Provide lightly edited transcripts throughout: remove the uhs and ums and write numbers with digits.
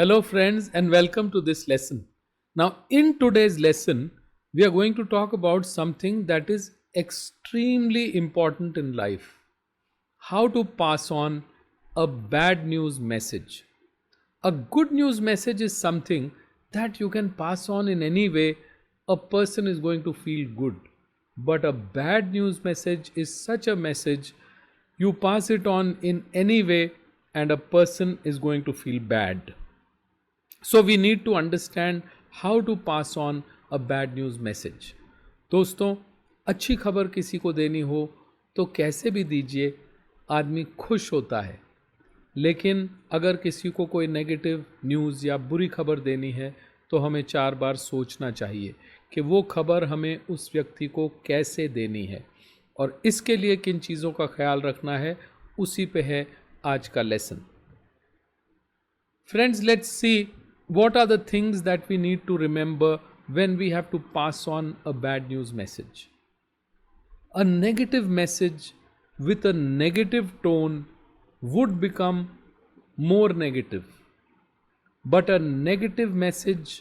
Hello, friends, and welcome to this lesson. Now, in today's lesson, we are going to talk about something that is extremely important in life: how to pass on a bad news message. A good news message is something that you can pass on in any way a person is going to feel good. But a bad news message is such a message you pass it on in any way and a person is going to feel bad. So we need to understand how to pass on a bad news message. दोस्तों, अच्छी खबर किसी को देनी हो तो कैसे भी दीजिए, आदमी खुश होता है। लेकिन अगर किसी को कोई नेगेटिव न्यूज़ या बुरी खबर देनी है तो हमें 4 बार सोचना चाहिए कि वो खबर हमें उस व्यक्ति को कैसे देनी है और इसके लिए किन चीज़ों का ख्याल रखना है, उसी पे है आज का lesson. Friends, let's see what are the things that we need to remember when we have to pass on a bad news message. A negative message with a negative tone would become more negative. But a negative message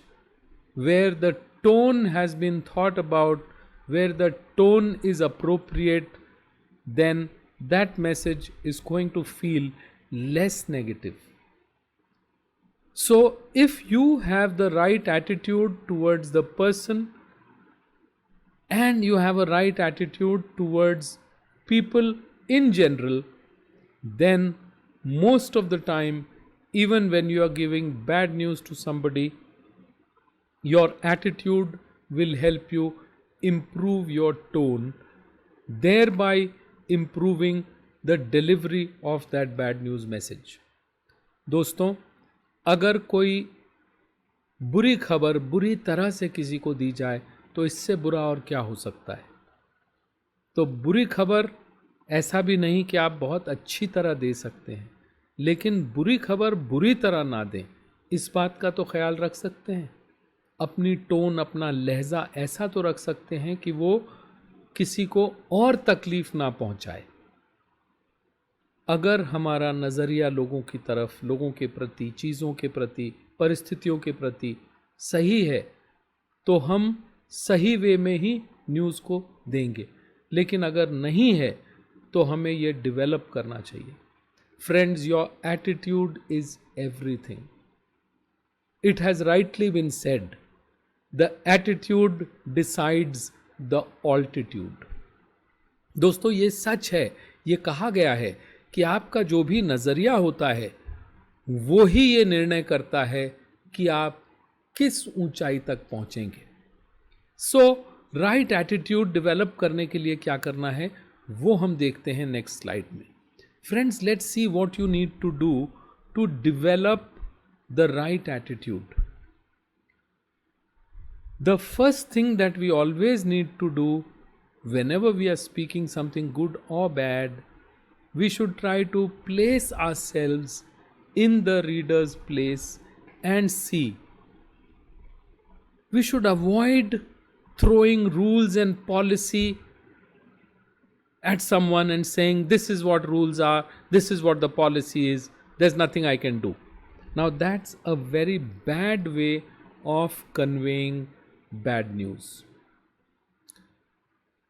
where the tone has been thought about, where the tone is appropriate, then that message is going to feel less negative. So, if you have the right attitude towards the person and you have a right attitude towards people in general, then most of the time, even when you are giving bad news to somebody, your attitude will help you improve your tone, thereby improving the delivery of that bad news message. दोस्तों, अगर कोई बुरी खबर बुरी तरह से किसी को दी जाए तो इससे बुरा और क्या हो सकता है। तो बुरी खबर ऐसा भी नहीं कि आप बहुत अच्छी तरह दे सकते हैं, लेकिन बुरी खबर बुरी तरह ना दें, इस बात का तो ख्याल रख सकते हैं। अपनी टोन, अपना लहजा ऐसा तो रख सकते हैं कि वो किसी को और तकलीफ ना पहुंचाए। अगर हमारा नज़रिया लोगों की तरफ, लोगों के प्रति, चीज़ों के प्रति, परिस्थितियों के प्रति सही है तो हम सही वे में ही न्यूज़ को देंगे, लेकिन अगर नहीं है तो हमें ये डेवलप करना चाहिए। Friends, your attitude is everything. It has rightly been said, the attitude decides the altitude. दोस्तों, ये सच है, ये कहा गया है कि आपका जो भी नज़रिया होता है वो ही ये निर्णय करता है कि आप किस ऊंचाई तक पहुंचेंगे। सो राइट एटीट्यूड डेवलप करने के लिए क्या करना है वो हम देखते हैं नेक्स्ट स्लाइड में। Friends, let's see what you need to do to develop the right attitude. The first thing that we always need to do whenever we are speaking something good or bad, we should try to place ourselves in the reader's place and see. We should avoid throwing rules and policy at someone and saying, this is what rules are, this is what the policy is, there's nothing I can do. Now that's a very bad way of conveying bad news.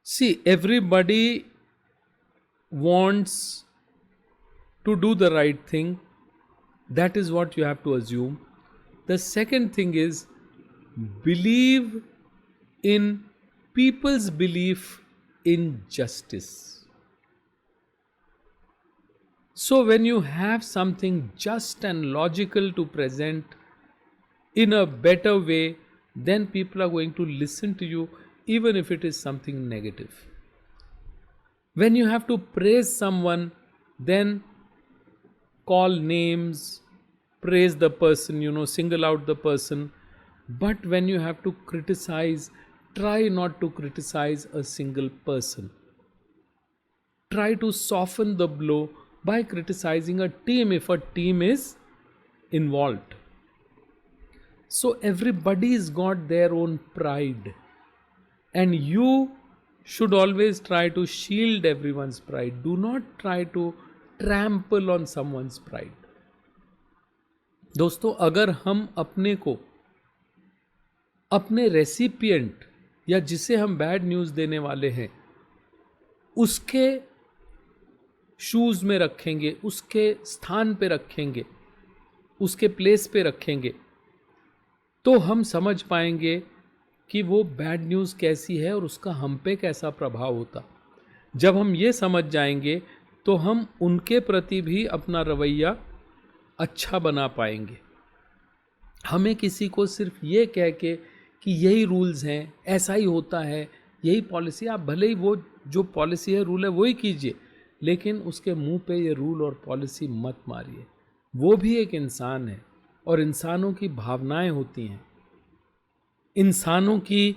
See, everybody wants to do the right thing. That is what you have to assume. The second thing is, believe in people's belief in justice. So when you have something just and logical to present in a better way, then people are going to listen to you even if it is something negative. When you have to praise someone, then call names, praise the person, single out the person. But when you have to criticize, try not to criticize a single person. Try to soften the blow by criticizing a team if a team is involved. So everybody's got their own pride, and you should always try to shield everyone's pride. Do not try to trample on someone's pride. दोस्तों, अगर हम अपने को अपने recipient या जिसे हम bad news देने वाले हैं उसके शूज़ में रखेंगे, उसके स्थान पे रखेंगे, उसके प्लेस पे रखेंगे, तो हम समझ पाएंगे कि वो बैड न्यूज़ कैसी है और उसका हम पे कैसा प्रभाव होता। जब हम ये समझ जाएंगे तो हम उनके प्रति भी अपना रवैया अच्छा बना पाएंगे। हमें किसी को सिर्फ ये कह के कि यही रूल्स हैं, ऐसा ही होता है, यही पॉलिसी, आप भले ही वो जो पॉलिसी है, रूल है, वही कीजिए, लेकिन उसके मुंह पे ये रूल और पॉलिसी मत मारिए। वो भी एक इंसान है और इंसानों की भावनाएं होती हैं। इंसानों की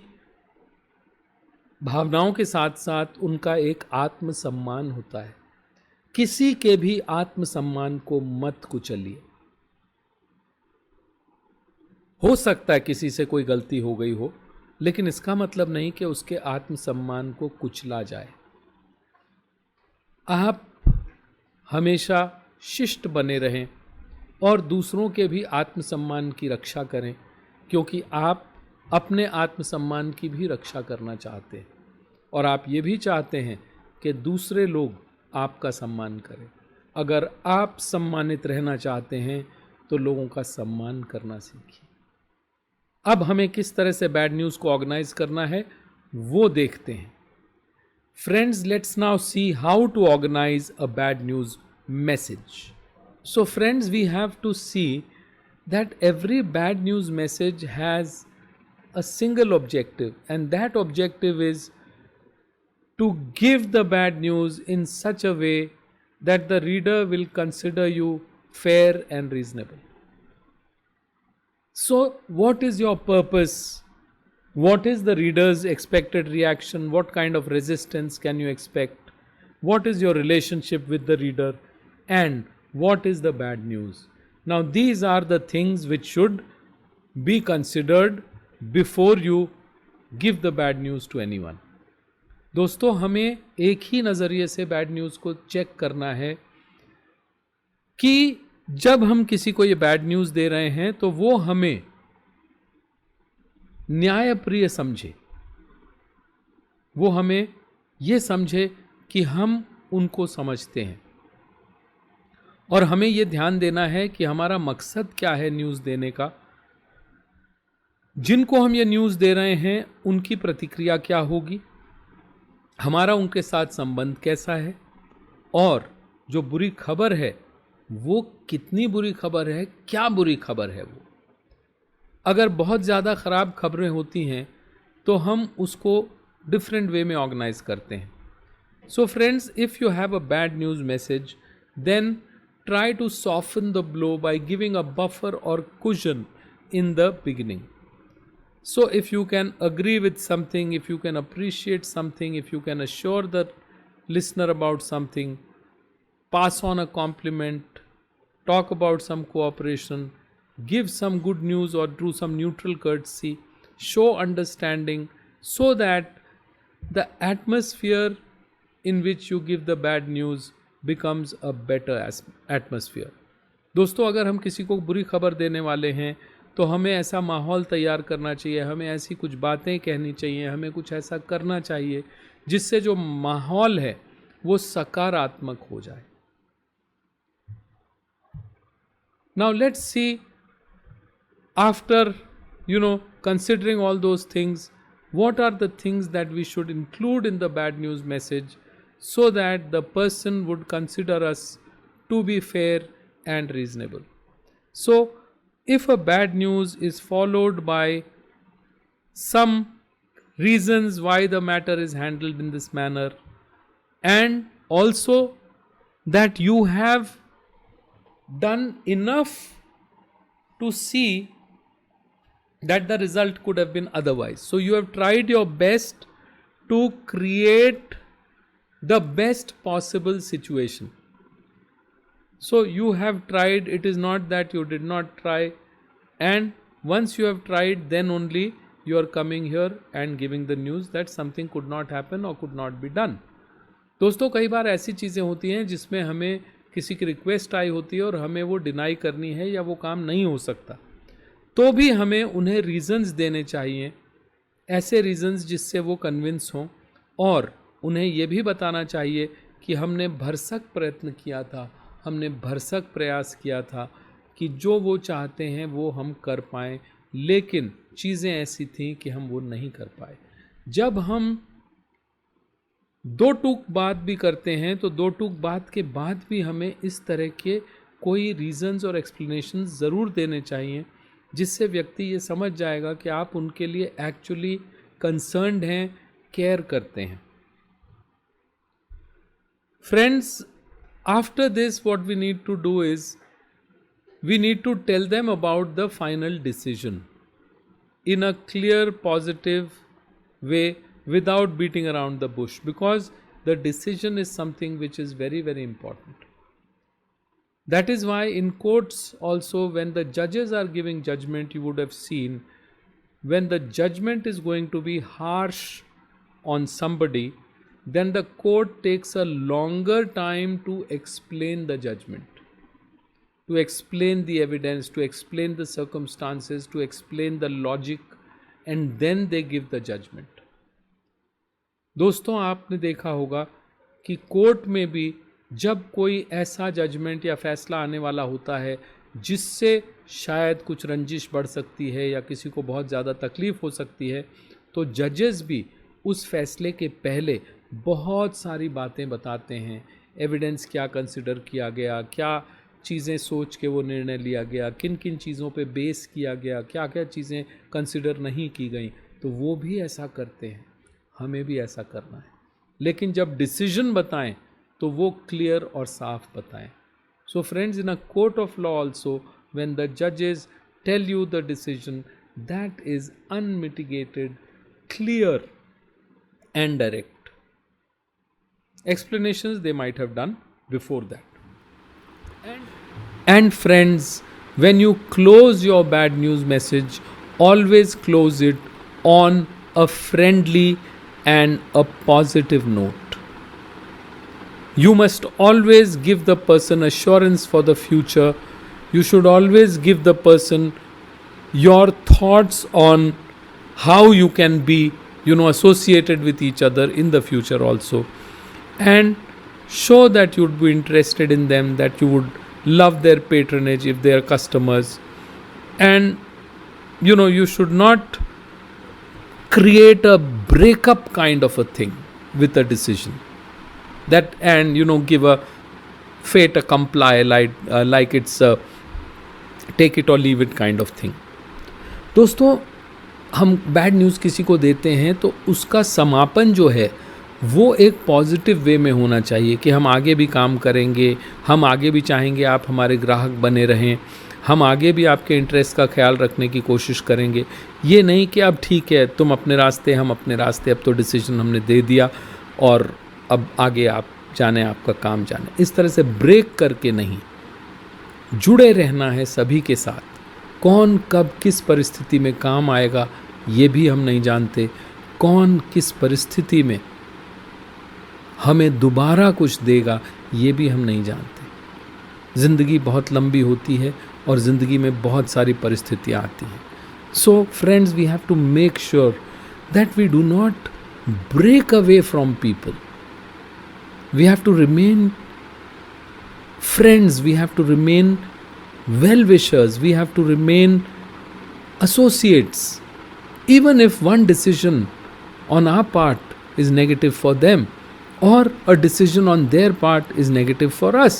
भावनाओं के साथ साथ उनका एक आत्मसम्मान होता है। किसी के भी आत्मसम्मान को मत कुचलिए। हो सकता है किसी से कोई गलती हो गई हो, लेकिन इसका मतलब नहीं कि उसके आत्मसम्मान को कुचला जाए। आप हमेशा शिष्ट बने रहें और दूसरों के भी आत्मसम्मान की रक्षा करें, क्योंकि आप अपने आत्मसम्मान की भी रक्षा करना चाहते हैं और आप ये भी चाहते हैं कि दूसरे लोग आपका सम्मान करें। अगर आप सम्मानित रहना चाहते हैं तो लोगों का सम्मान करना सीखिए। अब हमें किस तरह से बैड न्यूज़ को ऑर्गेनाइज करना है वो देखते हैं। Friends, let's now see how to organise a bad news message. So friends, we have to see that every bad news message has a single objective, and that objective is to give the bad news in such a way that the reader will consider you fair and reasonable. So what is your purpose? What is the reader's expected reaction? What kind of resistance can you expect? What is your relationship with the reader? And what is the bad news? Now these are the things which should be considered before you give the bad news to anyone. दोस्तों, हमें एक ही नज़रिए से bad news को check करना है कि जब हम किसी को ये बैड न्यूज़ दे रहे हैं तो वो हमें न्यायप्रिय समझे, वो हमें ये समझे कि हम उनको समझते हैं। और हमें ये ध्यान देना है कि हमारा मकसद क्या है न्यूज़ देने का, जिनको हम ये न्यूज़ दे रहे हैं उनकी प्रतिक्रिया क्या होगी, हमारा उनके साथ संबंध कैसा है, और जो बुरी खबर है वो कितनी बुरी खबर है, क्या बुरी खबर है वो। अगर बहुत ज़्यादा ख़राब खबरें होती हैं तो हम उसको डिफरेंट वे में ऑर्गेनाइज करते हैं। So friends, if you have a bad news message, then try to soften the blow by giving a buffer or cushion in the beginning. So if you can agree with something, if you can appreciate something, if you can assure the listener about something, pass on a compliment, talk about some cooperation, give some good news or do some neutral courtesy, show understanding, so that the atmosphere in which you give the bad news becomes a better atmosphere. दोस्तों, अगर हम किसी को बुरी खबर देने वाले हैं तो हमें ऐसा माहौल तैयार करना चाहिए, हमें ऐसी कुछ बातें कहनी चाहिए, हमें कुछ ऐसा करना चाहिए जिससे जो माहौल है वो सकारात्मक हो जाए। Now let's see, after considering all those things, what are the things that we should include in the bad news message so that the person would consider us to be fair and reasonable. So if a bad news is followed by some reasons why the matter is handled in this manner, and also that you have done enough to see that the result could have been otherwise, so you have tried your best to create the best possible situation. So you have tried, it is not that you did not try, and once you have tried, then only you are coming here and giving the news that something could not happen or could not be done. दोस्तों, कई बार ऐसी चीज़ें होती हैं जिसमें हमें किसी की रिक्वेस्ट आई होती है और हमें वो डिनाई करनी है या वो काम नहीं हो सकता, तो भी हमें उन्हें रीजंस देने चाहिए, ऐसे रीजंस जिससे वो कन्विंस हों, और उन्हें ये भी बताना चाहिए कि हमने भरसक प्रयत्न किया था, हमने भरसक प्रयास किया था कि जो वो चाहते हैं वो हम कर पाएँ, लेकिन चीज़ें ऐसी थीं कि हम वो नहीं कर पाए। जब हम दो टूक बात भी करते हैं तो दो टूक बात के बाद भी हमें इस तरह के कोई रीजंस और एक्सप्लेनेशन ज़रूर देने चाहिए, जिससे व्यक्ति ये समझ जाएगा कि आप उनके लिए एक्चुअली कंसर्न्ड हैं, केयर करते हैं। Friends, after this what we need to do is we need to tell them about the final decision in a clear, positive way without beating around the bush, because the decision is something which is very, very important. That is why in courts also, when the judges are giving judgment, you would have seen when the judgment is going to be harsh on somebody, then the court takes a longer time to explain the judgment, to explain the evidence, to explain the circumstances, to explain the logic, and then they give the judgment. दोस्तों, आपने देखा होगा कि court में भी जब कोई ऐसा जजमेंट या फैसला आने वाला होता है जिससे शायद कुछ रंजिश बढ़ सकती है या किसी को बहुत ज़्यादा तकलीफ हो सकती है, तो जजेस भी उस फैसले के पहले बहुत सारी बातें बताते हैं, एविडेंस क्या कंसिडर किया गया, क्या चीज़ें सोच के वो निर्णय लिया गया, किन किन चीज़ों पे बेस किया गया, क्या क्या चीज़ें कंसिडर नहीं की गई। तो वो भी ऐसा करते हैं, हमें भी ऐसा करना है, लेकिन जब डिसीजन बताएं तो वो क्लियर और साफ बताएं। So friends, in a court of law also when the जजेस tell you the decision, that is unmitigated, clear and direct. Explanations they might have done before that. And friends, when you close your bad news message, always close it on a friendly and a positive note. You must always give the person assurance for the future. You should always give the person your thoughts on how you can be, associated with each other in the future also. And show that you would be interested in them, that you would love their patronage if they are customers. And you should not create a breakup kind of a thing with a decision that, and give a fait accompli, like it's a take it or leave it kind of thing. दोस्तों, हम bad news किसी को देते हैं तो उसका समापन जो है वो एक पॉजिटिव वे में होना चाहिए कि हम आगे भी काम करेंगे, हम आगे भी चाहेंगे आप हमारे ग्राहक बने रहें, हम आगे भी आपके इंटरेस्ट का ख्याल रखने की कोशिश करेंगे। ये नहीं कि अब ठीक है, तुम अपने रास्ते, हम अपने रास्ते, अब तो डिसीजन हमने दे दिया और अब आगे आप जाने, आपका काम जाने। इस तरह से ब्रेक करके नहीं, जुड़े रहना है सभी के साथ। कौन कब किस परिस्थिति में काम आएगा ये भी हम नहीं जानते, कौन किस परिस्थिति में हमें दोबारा कुछ देगा ये भी हम नहीं जानते। ज़िंदगी बहुत लंबी होती है और ज़िंदगी में बहुत सारी परिस्थितियाँ आती हैं। So friends, we have to make sure that we do not break away from people. We have to remain friends, we have to remain well-wishers, we have to remain associates, even if one decision on our part is negative for them or a decision on their part is negative for us.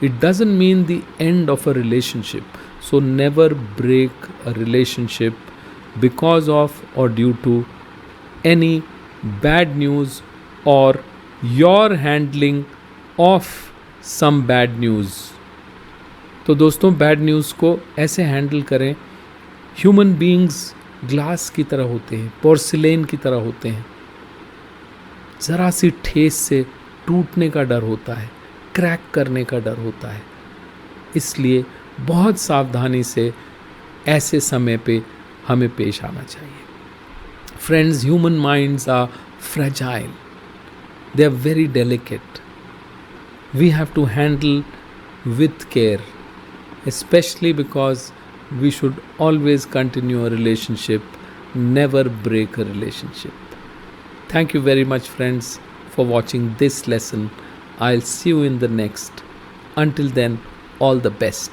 It doesn't mean the end of a relationship. So never break a relationship because of or due to any bad news or your handling of some bad news. तो दोस्तों, bad news को ऐसे handle करें, human beings glass की तरह होते हैं, porcelain की तरह होते हैं, ज़रा सी ठेस से टूटने का डर होता है, क्रैक करने का डर होता है. इसलिए बहुत सावधानी से ऐसे समय पे हमें पेश आना चाहिए. Friends, human minds are fragile, they are very delicate. We have to handle with care, especially because we should always continue a relationship, never break a relationship. Thank you very much, friends, for watching this lesson. I'll see you in the next. Until then, all the best.